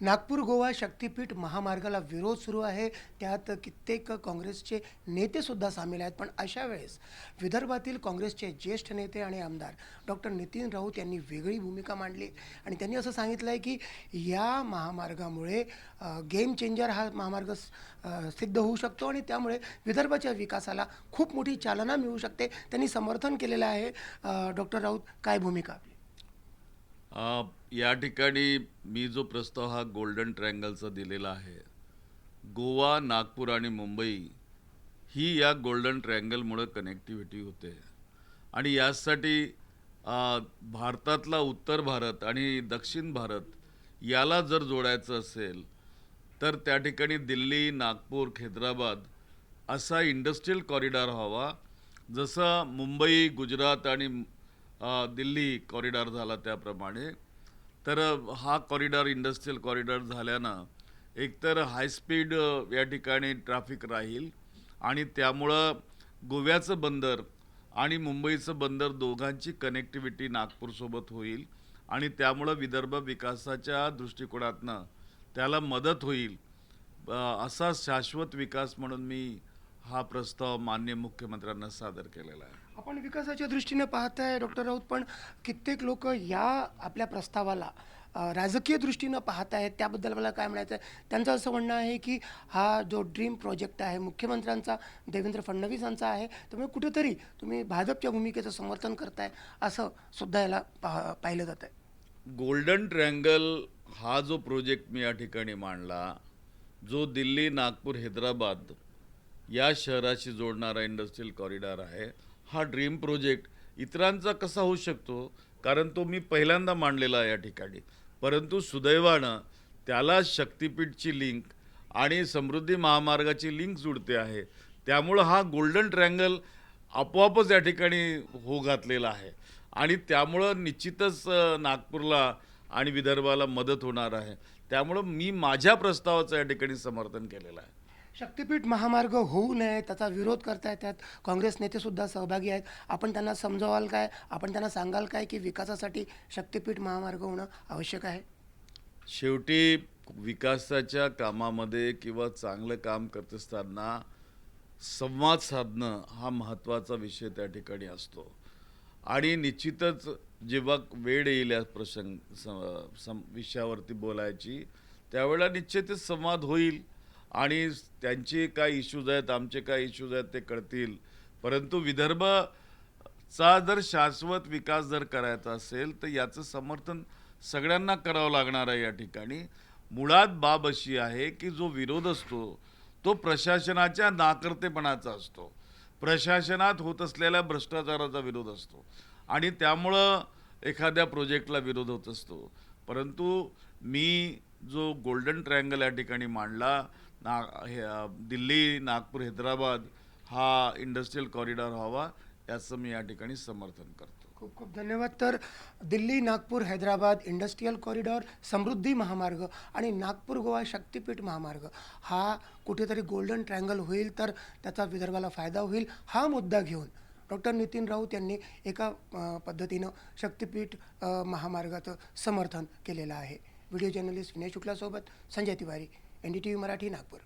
नागपूर गोवा शक्तीपीठ महामार्गाला विरोध सुरू आहे. त्यात कित्येक काँग्रेसचे नेते सुद्धा सामील आहेत. पण अशा वेळेस विदर्भातील काँग्रेसचे ज्येष्ठ नेते आणि आमदार डॉक्टर नितीन राऊत यांनी वेगळी भूमिका मांडली आणि त्यांनी असं सांगितलं आहे की या महामार्गामुळे गेम चेंजर हा महामार्ग सिद्ध होऊ शकतो आणि त्यामुळे विदर्भाच्या विकासाला खूप मोठी चालना मिळू शकते. त्यांनी समर्थन केलेलं आहे. डॉक्टर राऊत, काय भूमिका आपली? या ठिकाणी मी जो प्रस्ताव हा गोल्डन ट्रायंगलचा दिलेला आहे, गोवा, नागपूर आणि मुंबई ही या गोल्डन ट्रायंगलमुळे कनेक्टिव्हिटी होते आणि यासाठी भारतातला उत्तर भारत आणि दक्षिण भारत याला जर जोडायचं असेल तर त्या ठिकाणी दिल्ली, नागपूर, हैदराबाद असा इंडस्ट्रियल कॉरिडॉर व्हावा. जसं मुंबई, गुजरात आणि दिल्ली कॉरिडॉर झाला त्याप्रमाणे. तर हा कॉरिडॉर इंडस्ट्रियल कॉरिडॉर झाल्यानं एकतर हायस्पीड या ठिकाणी ट्रॅफिक राहील आणि त्यामुळं गोव्याचं बंदर आणि मुंबईचं बंदर दोघांची कनेक्टिव्हिटी नागपूरसोबत होईल आणि त्यामुळं विदर्भ विकासाच्या दृष्टिकोनातनं त्याला मदत होईल. असा शाश्वत विकास म्हणून मी हा प्रस्ताव माननीय मुख्यमंत्र्यांना सादर केलेला आहे. आपण विकासाच्या दृष्टीने पाहताय डॉक्टर राऊत, पण कित्येक लोक या आपल्या प्रस्तावाला राजकीय दृष्टीनं पाहत आहेत. त्याबद्दल मला काय म्हणायचं आहे, त्यांचं असं म्हणणं आहे की हा जो ड्रीम प्रोजेक्ट आहे मुख्यमंत्र्यांचा, देवेंद्र फडणवीसांचा आहे, त्यामुळे कुठेतरी तुम्ही भाजपच्या भूमिकेचं समर्थन करताय असं सुद्धा याला पाहिलं जात आहे. गोल्डन ट्रायंगल हा जो प्रोजेक्ट मी या ठिकाणी मांडला, जो दिल्ली, नागपूर, हैदराबाद या शहराशी जोडणारा इंडस्ट्रियल कॉरिडॉर आहे, हा ड्रीम प्रोजेक्ट इतरांचा कसा होऊ शकतो? कारण तो मी पहिल्यांदा मांडलेला आहे या ठिकाणी. परंतु सुदैवानं त्याला शक्तीपीठची लिंक आणि समृद्धी महामार्गाची लिंक जुळते आहे. त्यामुळं हा गोल्डन ट्रायंगल आपोआपच या ठिकाणी हो घातलेला आहे आणि त्यामुळं निश्चितच नागपूरला आणि विदर्भाला मदत होणार आहे. त्यामुळं मी माझ्या प्रस्तावाचं या ठिकाणी समर्थन केलेलं आहे. शक्तीपीठ महामार्ग होऊ नये त्याचा विरोध करतायत, त्यात काँग्रेस नेते सुद्धा सहभागी आहेत. आपण त्यांना समजावाल काय, आपण त्यांना सांगाल काय की विकासासाठी शक्तीपीठ महामार्ग होणं आवश्यक आहे? शेवटी विकासाच्या कामामध्ये किंवा चांगलं काम करत असताना संवाद साधणं हा महत्त्वाचा विषय त्या ठिकाणी असतो आणि निश्चितच जेव्हा वेळ येईल या विषयावरती बोलायची, त्यावेळेला निश्चितच संवाद होईल आणि त्यांचे काय इश्यूज आहेत, आमचे काय इश्यूज आहेत ते कळतील. परंतु विदर्भचा जर शाश्वत विकास जर करायचा असेल तर याचं समर्थन सगळ्यांना करावं लागणार आहे. या ठिकाणी मुळात बाब अशी आहे की जो विरोध असतो तो प्रशासनाच्या नाकर्तेपणाचा असतो, प्रशासनात होत असलेल्या भ्रष्टाचाराचा विरोध असतो आणि त्यामुळं एखाद्या प्रोजेक्टला विरोध होत असतो. परंतु मी जो गोल्डन ट्रायंगल या ठिकाणी मांडला, दिल्ली, नागपूर, हैदराबाद हा इंडस्ट्रियल कॉरिडॉर व्हावा याचं मी या ठिकाणी समर्थन करतो. खूप खूप धन्यवाद. तर दिल्ली, नागपूर, हैदराबाद इंडस्ट्रियल कॉरिडॉर, समृद्धी महामार्ग आणि नागपूर गोवा शक्तीपीठ महामार्ग हा कुठेतरी गोल्डन ट्रायंगल होईल तर त्याचा विदर्भाला फायदा होईल, हा मुद्दा घेऊन डॉक्टर नितीन राऊत यांनी एका पद्धतीनं शक्तीपीठ महामार्गाचं समर्थन केलेलं आहे. व्हिडिओ जर्नलिस्ट विनय शुक्लासोबत संजय तिवारी, NDTV मराठी, नागपूर.